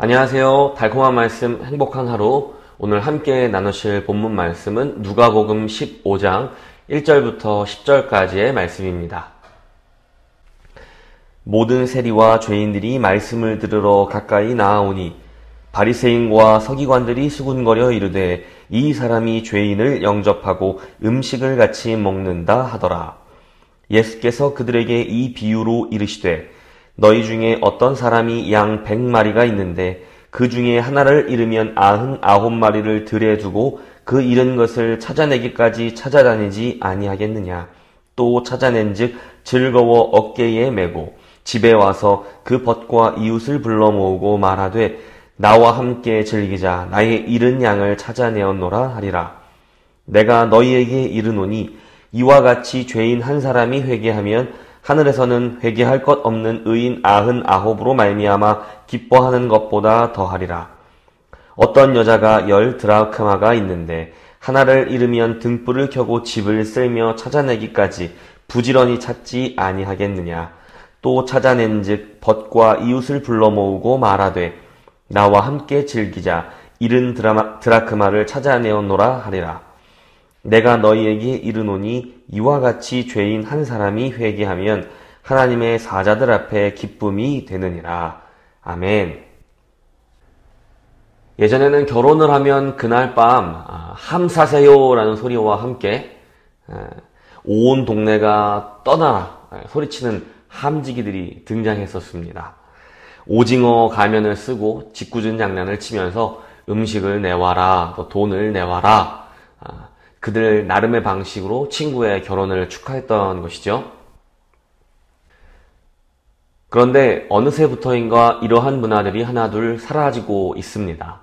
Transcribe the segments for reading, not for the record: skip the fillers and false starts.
안녕하세요. 달콤한 말씀 행복한 하루. 오늘 함께 나누실 본문 말씀은 누가복음 15장 1절부터 10절까지의 말씀입니다. 모든 세리와 죄인들이 말씀을 들으러 가까이 나아오니 바리새인과 서기관들이 수군거려 이르되 이 사람이 죄인을 영접하고 음식을 같이 먹는다 하더라. 예수께서 그들에게 이 비유로 이르시되 너희 중에 어떤 사람이 양 100마리가 있는데 그 중에 하나를 잃으면 99마리를 들에 두고 그 잃은 것을 찾아내기까지 찾아다니지 아니하겠느냐. 또 찾아낸즉 즐거워 어깨에 메고 집에 와서 그 벗과 이웃을 불러 모으고 말하되 나와 함께 즐기자. 나의 잃은 양을 찾아내었노라 하리라. 내가 너희에게 이르노니 이와 같이 죄인 한 사람이 회개하면 하늘에서는 회개할 것 없는 의인 99으로 말미암아 기뻐하는 것보다 더하리라. 어떤 여자가 10 드라크마가 있는데 하나를 잃으면 등불을 켜고 집을 쓸며 찾아내기까지 부지런히 찾지 아니하겠느냐. 또 찾아낸즉 벗과 이웃을 불러 모으고 말하되 나와 함께 즐기자. 잃은 드라크마를 찾아내었노라 하리라. 내가 너희에게 이르노니 이와 같이 죄인 한 사람이 회개하면 하나님의 사자들 앞에 기쁨이 되느니라. 아멘. 예전에는 결혼을 하면 그날 밤 함사세요 라는 소리와 함께 온 동네가 떠나라 소리치는 함지기들이 등장했었습니다. 오징어 가면을 쓰고 짓궂은 장난을 치면서 음식을 내와라, 또 돈을 내와라, 그들 나름의 방식으로 친구의 결혼을 축하했던 것이죠. 그런데 어느새부터인가 이러한 문화들이 하나둘 사라지고 있습니다.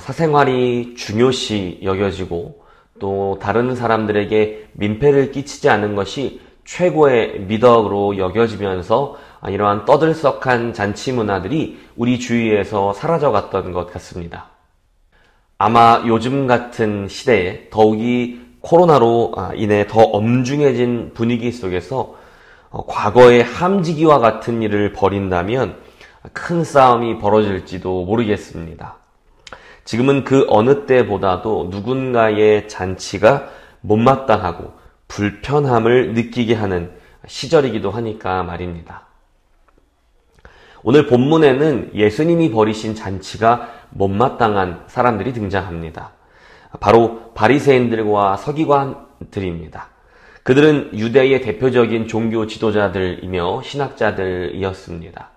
사생활이 중요시 여겨지고 또 다른 사람들에게 민폐를 끼치지 않는 것이 최고의 미덕으로 여겨지면서 이러한 떠들썩한 잔치 문화들이 우리 주위에서 사라져갔던 것 같습니다. 아마 요즘 같은 시대에 더욱이 코로나로 인해 더 엄중해진 분위기 속에서 과거의 함지기와 같은 일을 벌인다면 큰 싸움이 벌어질지도 모르겠습니다. 지금은 그 어느 때보다도 누군가의 잔치가 못마땅하고 불편함을 느끼게 하는 시절이기도 하니까 말입니다. 오늘 본문에는 예수님이 벌이신 잔치가 못마땅한 사람들이 등장합니다. 바로 바리새인들과 서기관들입니다. 그들은 유대의 대표적인 종교 지도자들이며 신학자들이었습니다.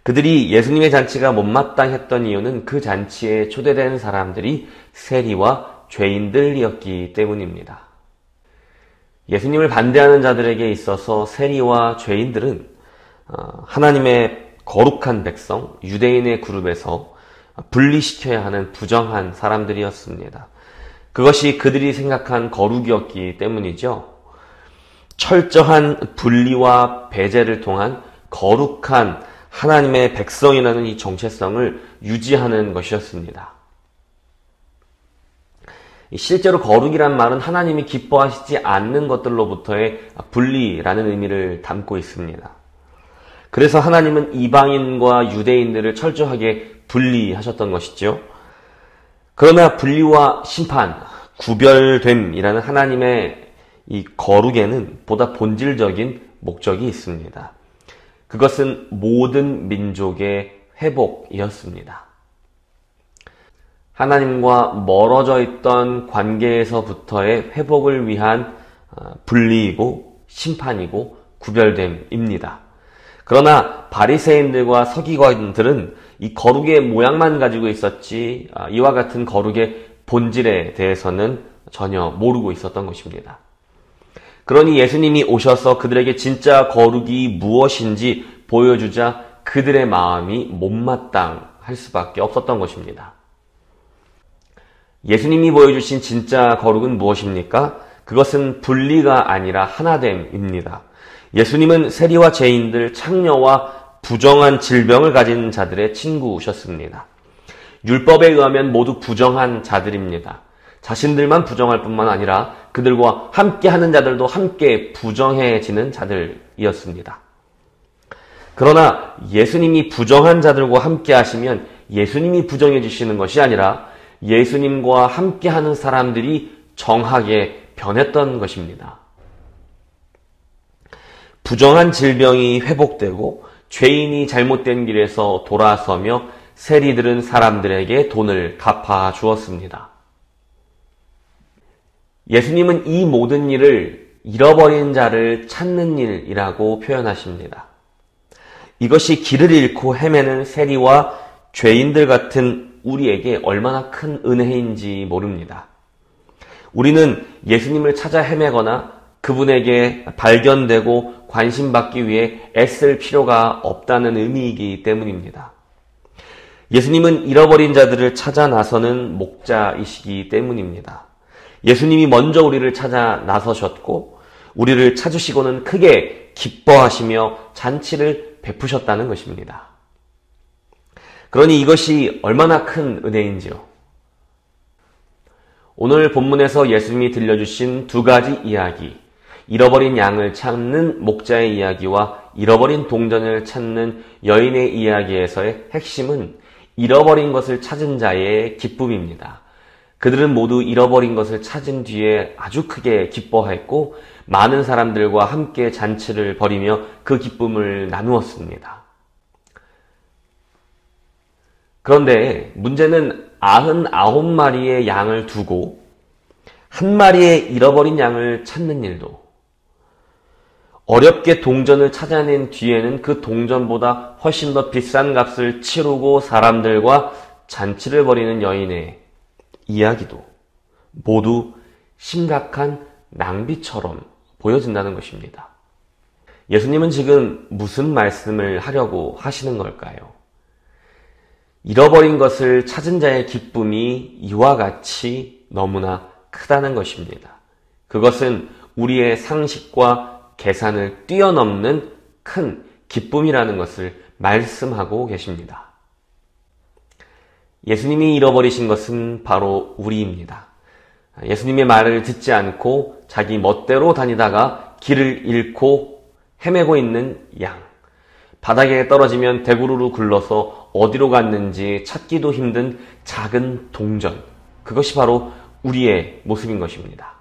그들이 예수님의 잔치가 못마땅했던 이유는 그 잔치에 초대된 사람들이 세리와 죄인들이었기 때문입니다. 예수님을 반대하는 자들에게 있어서 세리와 죄인들은 하나님의 거룩한 백성, 유대인의 그룹에서 분리시켜야 하는 부정한 사람들이었습니다. 그것이 그들이 생각한 거룩이었기 때문이죠. 철저한 분리와 배제를 통한 거룩한 하나님의 백성이라는 이 정체성을 유지하는 것이었습니다. 실제로 거룩이란 말은 하나님이 기뻐하시지 않는 것들로부터의 분리라는 의미를 담고 있습니다. 그래서 하나님은 이방인과 유대인들을 철저하게 분리하셨던 것이죠. 그러나 분리와 심판, 구별됨이라는 하나님의 이 거룩에는 보다 본질적인 목적이 있습니다. 그것은 모든 민족의 회복이었습니다. 하나님과 멀어져 있던 관계에서부터의 회복을 위한 분리이고 심판이고 구별됨입니다. 그러나 바리새인들과 서기관들은 이 거룩의 모양만 가지고 있었지 이와 같은 거룩의 본질에 대해서는 전혀 모르고 있었던 것입니다. 그러니 예수님이 오셔서 그들에게 진짜 거룩이 무엇인지 보여주자 그들의 마음이 못마땅할 수밖에 없었던 것입니다. 예수님이 보여주신 진짜 거룩은 무엇입니까? 그것은 분리가 아니라 하나됨입니다. 예수님은 세리와 죄인들, 창녀와 부정한 질병을 가진 자들의 친구셨습니다. 율법에 의하면 모두 부정한 자들입니다. 자신들만 부정할 뿐만 아니라 그들과 함께 하는 자들도 함께 부정해지는 자들이었습니다. 그러나 예수님이 부정한 자들과 함께 하시면 예수님이 부정해 주시는 것이 아니라 예수님과 함께 하는 사람들이 정하게 변했던 것입니다. 부정한 질병이 회복되고 죄인이 잘못된 길에서 돌아서며 세리들은 사람들에게 돈을 갚아 주었습니다. 예수님은 이 모든 일을 잃어버린 자를 찾는 일이라고 표현하십니다. 이것이 길을 잃고 헤매는 세리와 죄인들 같은 우리에게 얼마나 큰 은혜인지 모릅니다. 우리는 예수님을 찾아 헤매거나 그분에게 발견되고 관심받기 위해 애쓸 필요가 없다는 의미이기 때문입니다. 예수님은 잃어버린 자들을 찾아 나서는 목자이시기 때문입니다. 예수님이 먼저 우리를 찾아 나서셨고 우리를 찾으시고는 크게 기뻐하시며 잔치를 베푸셨다는 것입니다. 그러니 이것이 얼마나 큰 은혜인지요. 오늘 본문에서 예수님이 들려주신 두 가지 이야기, 잃어버린 양을 찾는 목자의 이야기와 잃어버린 동전을 찾는 여인의 이야기에서의 핵심은 잃어버린 것을 찾은 자의 기쁨입니다. 그들은 모두 잃어버린 것을 찾은 뒤에 아주 크게 기뻐했고 많은 사람들과 함께 잔치를 벌이며 그 기쁨을 나누었습니다. 그런데 문제는 99마리의 양을 두고 한 마리의 잃어버린 양을 찾는 일도, 어렵게 동전을 찾아낸 뒤에는 그 동전보다 훨씬 더 비싼 값을 치르고 사람들과 잔치를 벌이는 여인의 이야기도 모두 심각한 낭비처럼 보여진다는 것입니다. 예수님은 지금 무슨 말씀을 하려고 하시는 걸까요? 잃어버린 것을 찾은 자의 기쁨이 이와 같이 너무나 크다는 것입니다. 그것은 우리의 상식과 계산을 뛰어넘는 큰 기쁨이라는 것을 말씀하고 계십니다. 예수님이 잃어버리신 것은 바로 우리입니다. 예수님의 말을 듣지 않고 자기 멋대로 다니다가 길을 잃고 헤매고 있는 양, 바닥에 떨어지면 대구르르 굴러서 어디로 갔는지 찾기도 힘든 작은 동전, 그것이 바로 우리의 모습인 것입니다.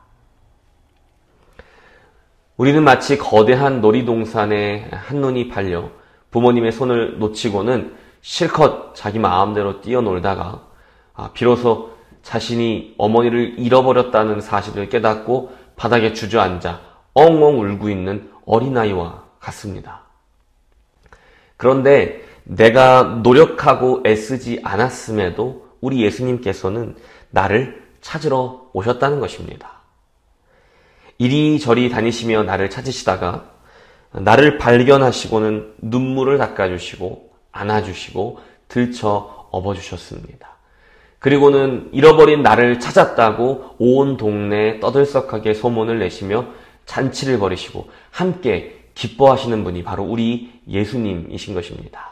우리는 마치 거대한 놀이동산에 한눈이 팔려 부모님의 손을 놓치고는 실컷 자기 마음대로 뛰어놀다가 비로소 자신이 어머니를 잃어버렸다는 사실을 깨닫고 바닥에 주저앉아 엉엉 울고 있는 어린아이와 같습니다. 그런데 내가 노력하고 애쓰지 않았음에도 우리 예수님께서는 나를 찾으러 오셨다는 것입니다. 이리저리 다니시며 나를 찾으시다가 나를 발견하시고는 눈물을 닦아주시고 안아주시고 들쳐 업어주셨습니다. 그리고는 잃어버린 나를 찾았다고 온 동네에 떠들썩하게 소문을 내시며 잔치를 벌이시고 함께 기뻐하시는 분이 바로 우리 예수님이신 것입니다.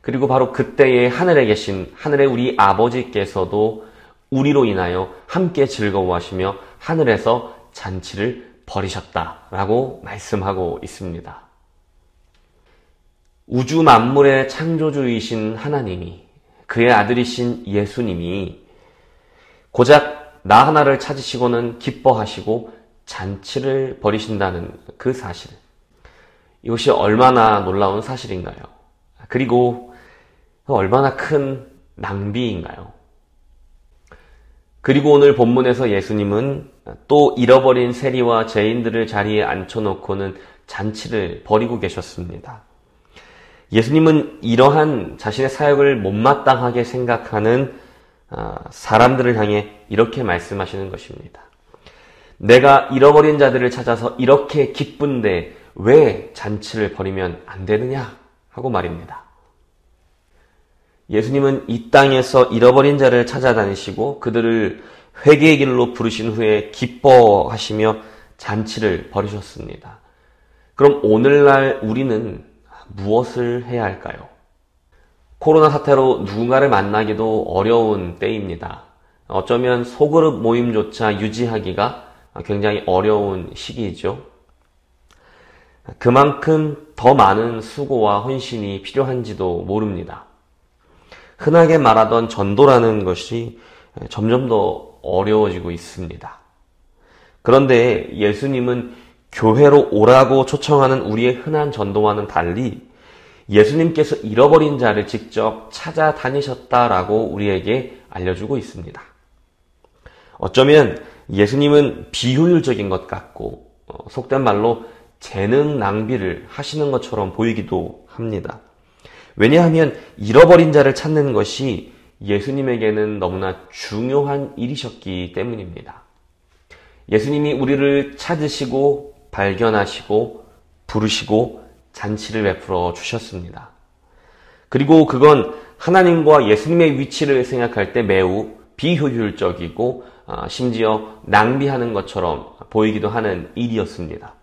그리고 바로 그때에 하늘에 계신 하늘의 우리 아버지께서도 우리로 인하여 함께 즐거워하시며 하늘에서 잔치를 벌이셨다라고 말씀하고 있습니다. 우주 만물의 창조주이신 하나님이, 그의 아들이신 예수님이 고작 나 하나를 찾으시고는 기뻐하시고 잔치를 벌이신다는 그 사실, 이것이 얼마나 놀라운 사실인가요? 그리고 얼마나 큰 낭비인가요? 그리고 오늘 본문에서 예수님은 또 잃어버린 세리와 죄인들을 자리에 앉혀놓고는 잔치를 벌이고 계셨습니다. 예수님은 이러한 자신의 사역을 못마땅하게 생각하는 사람들을 향해 이렇게 말씀하시는 것입니다. 내가 잃어버린 자들을 찾아서 이렇게 기쁜데 왜 잔치를 벌이면 안 되느냐 하고 말입니다. 예수님은 이 땅에서 잃어버린 자를 찾아다니시고 그들을 회개의 길로 부르신 후에 기뻐하시며 잔치를 벌이셨습니다. 그럼 오늘날 우리는 무엇을 해야 할까요? 코로나 사태로 누군가를 만나기도 어려운 때입니다. 어쩌면 소그룹 모임조차 유지하기가 굉장히 어려운 시기이죠. 그만큼 더 많은 수고와 헌신이 필요한지도 모릅니다. 흔하게 말하던 전도라는 것이 점점 더 어려워지고 있습니다. 그런데 예수님은 교회로 오라고 초청하는 우리의 흔한 전도와는 달리 예수님께서 잃어버린 자를 직접 찾아다니셨다라고 우리에게 알려주고 있습니다. 어쩌면 예수님은 비효율적인 것 같고 속된 말로 재능 낭비를 하시는 것처럼 보이기도 합니다. 왜냐하면 잃어버린 자를 찾는 것이 예수님에게는 너무나 중요한 일이셨기 때문입니다. 예수님이 우리를 찾으시고 발견하시고 부르시고 잔치를 베풀어 주셨습니다. 그리고 그건 하나님과 예수님의 위치를 생각할 때 매우 비효율적이고 심지어 낭비하는 것처럼 보이기도 하는 일이었습니다.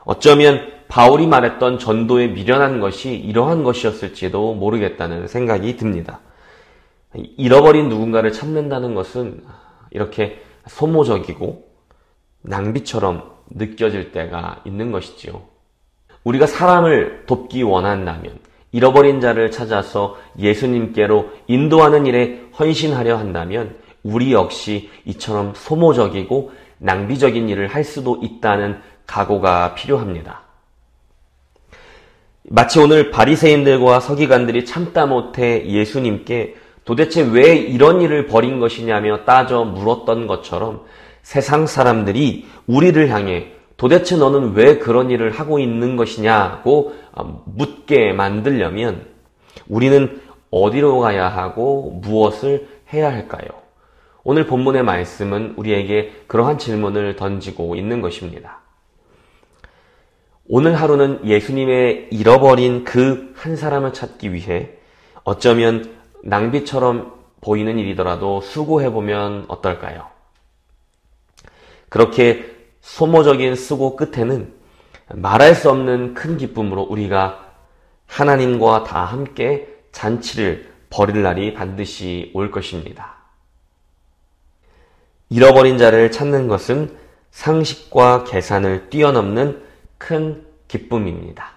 어쩌면 바울이 말했던 전도에 미련한 것이 이러한 것이었을지도 모르겠다는 생각이 듭니다. 잃어버린 누군가를 찾는다는 것은 이렇게 소모적이고 낭비처럼 느껴질 때가 있는 것이지요. 우리가 사람을 돕기 원한다면 잃어버린 자를 찾아서 예수님께로 인도하는 일에 헌신하려 한다면 우리 역시 이처럼 소모적이고 낭비적인 일을 할 수도 있다는 각오가 필요합니다. 마치 오늘 바리새인들과 서기관들이 참다 못해 예수님께 도대체 왜 이런 일을 벌인 것이냐며 따져 물었던 것처럼 세상 사람들이 우리를 향해 도대체 너는 왜 그런 일을 하고 있는 것이냐고 묻게 만들려면 우리는 어디로 가야 하고 무엇을 해야 할까요? 오늘 본문의 말씀은 우리에게 그러한 질문을 던지고 있는 것입니다. 오늘 하루는 예수님의 잃어버린 그 한 사람을 찾기 위해 어쩌면 낭비처럼 보이는 일이더라도 수고해보면 어떨까요? 그렇게 소모적인 수고 끝에는 말할 수 없는 큰 기쁨으로 우리가 하나님과 다 함께 잔치를 벌일 날이 반드시 올 것입니다. 잃어버린 자를 찾는 것은 상식과 계산을 뛰어넘는 큰 기쁨입니다.